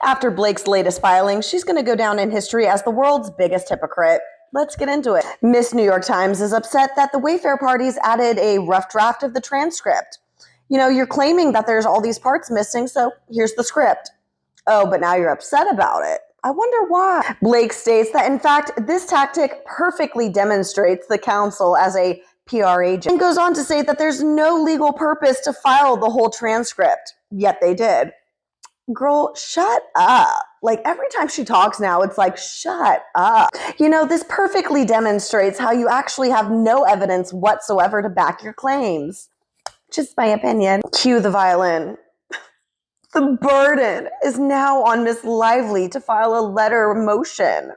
After Blake's latest filing, she's going to go down in history as the world's biggest hypocrite. Let's get into it. Miss New York Times is upset that the Wayfair parties added a rough draft of the transcript. You're claiming that there's all these parts missing, so here's the script. Oh, but now you're upset about it. I wonder why. Blake states that, in fact, this tactic perfectly demonstrates the counsel as a PR agent, and goes on to say that there's no legal purpose to file the whole transcript, yet they did. Girl, shut up. Like, every time she talks now, it's like, shut up. This perfectly demonstrates how you actually have no evidence whatsoever to back your claims. Just my opinion. Cue the violin. The burden is now on Miss Lively to file a letter of motion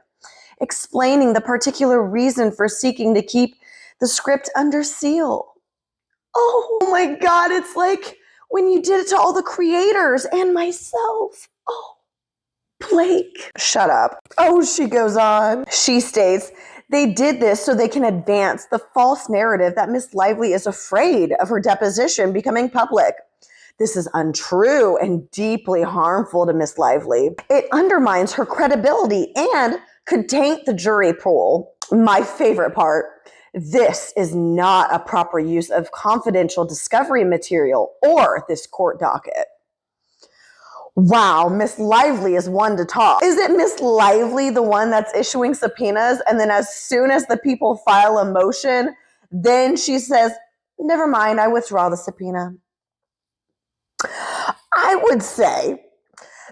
explaining the particular reason for seeking to keep the script under seal. Oh my God, it's like when you did it to all the creators and myself. Oh, Blake, shut up. Oh, she goes on. She states, they did this so they can advance the false narrative that Miss Lively is afraid of her deposition becoming public. This is untrue and deeply harmful to Miss Lively. It undermines her credibility and could taint the jury pool. My favorite part. This is not a proper use of confidential discovery material or this court docket. Wow, Miss Lively is one to talk. Is it Miss Lively the one that's issuing subpoenas, and then as soon as the people file a motion, then she says, never mind, I withdraw the subpoena? I would say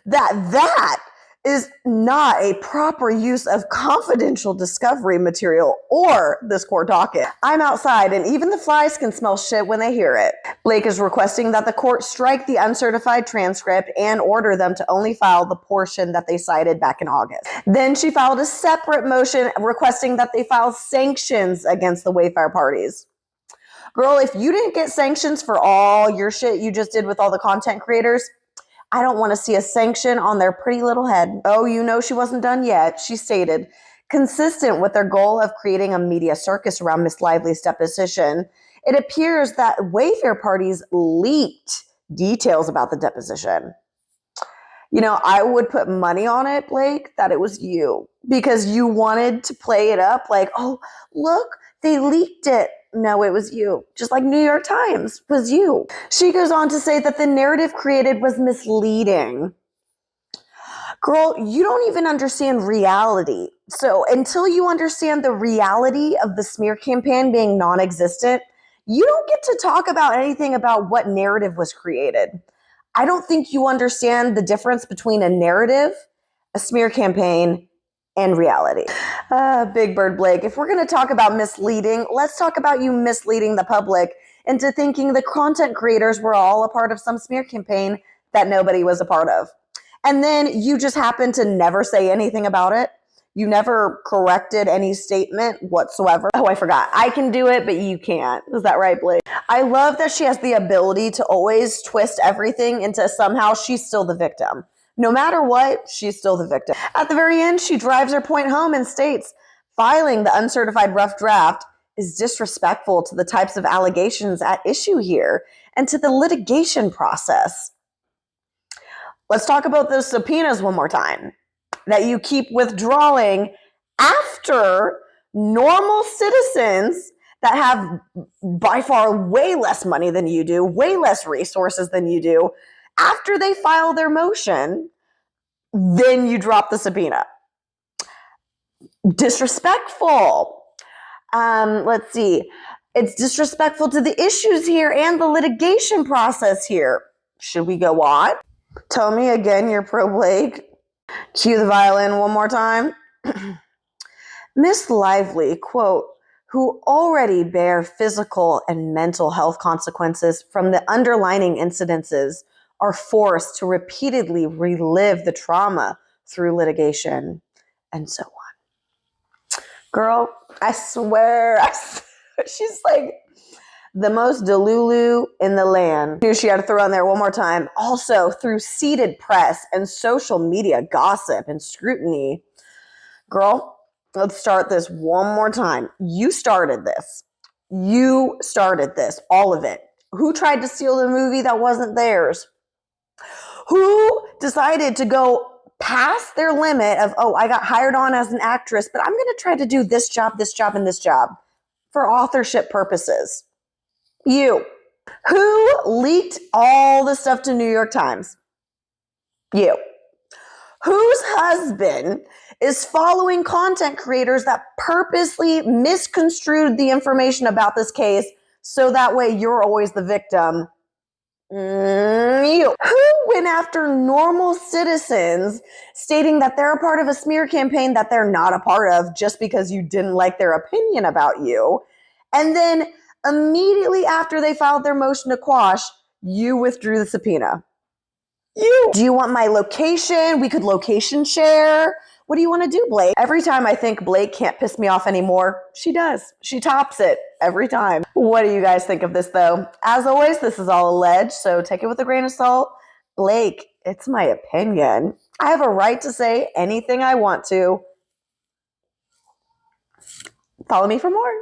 that is not a proper use of confidential discovery material or this court docket. I'm outside and even the flies can smell shit when they hear it. Blake is requesting that the court strike the uncertified transcript and order them to only file the portion that they cited back in August. Then she filed a separate motion requesting that they file sanctions against the Wayfair parties. Girl, if you didn't get sanctions for all your shit you just did with all the content creators, I don't want to see a sanction on their pretty little head. Oh, she wasn't done yet. She stated, consistent with their goal of creating a media circus around Miss Lively's deposition, it appears that Wayfair parties leaked details about the deposition. I would put money on it, Blake, that it was you, because you wanted to play it up like, oh, look, they leaked it. No, it was you. Just like New York Times was you. She goes on to say that the narrative created was misleading. Girl, you don't even understand reality. So until you understand the reality of the smear campaign being non-existent, you don't get to talk about anything about what narrative was created. I don't think you understand the difference between a narrative, a smear campaign, and reality. Big Bird Blake, if we're going to talk about misleading, let's talk about you misleading the public into thinking the content creators were all a part of some smear campaign that nobody was a part of. And then you just happened to never say anything about it. You never corrected any statement whatsoever. Oh, I forgot. I can do it, but you can't. Is that right, Blake? I love that she has the ability to always twist everything into somehow she's still the victim. No matter what, she's still the victim. At the very end, she drives her point home and states, filing the uncertified rough draft is disrespectful to the types of allegations at issue here and to the litigation process. Let's talk about those subpoenas one more time that you keep withdrawing after normal citizens that have by far way less money than you do, way less resources than you do, after they file their motion, then you drop the subpoena. Disrespectful. Let's see. It's disrespectful to the issues here and the litigation process here. Should we go on? Tell me again you're pro Blake. Cue the violin one more time. Miss Lively, quote, who already bear physical and mental health consequences from the underlying incidences, are forced to repeatedly relive the trauma through litigation, and so on. Girl, I swear, she's like the most delulu in the land. Knew she had to throw in there one more time. Also, through seeded press and social media gossip and scrutiny. Girl, let's start this one more time. You started this. You started this, all of it. Who tried to steal the movie that wasn't theirs? Who decided to go past their limit of, oh, I got hired on as an actress, but I'm going to try to do this job, and this job for authorship purposes. You. Who leaked all the stuff to New York Times? You. Whose husband is following content creators that purposely misconstrued the information about this case so that way you're always the victim? You. Who went after normal citizens stating that they're a part of a smear campaign that they're not a part of just because you didn't like their opinion about you? And then immediately after they filed their motion to quash, you withdrew the subpoena. You. Do you want my location? We could location share. What do you want to do, Blake? Every time I think Blake can't piss me off anymore, she does. She tops it every time. What do you guys think of this, though? As always, this is all alleged, so take it with a grain of salt. Blake, it's my opinion. I have a right to say anything I want to. Follow me for more.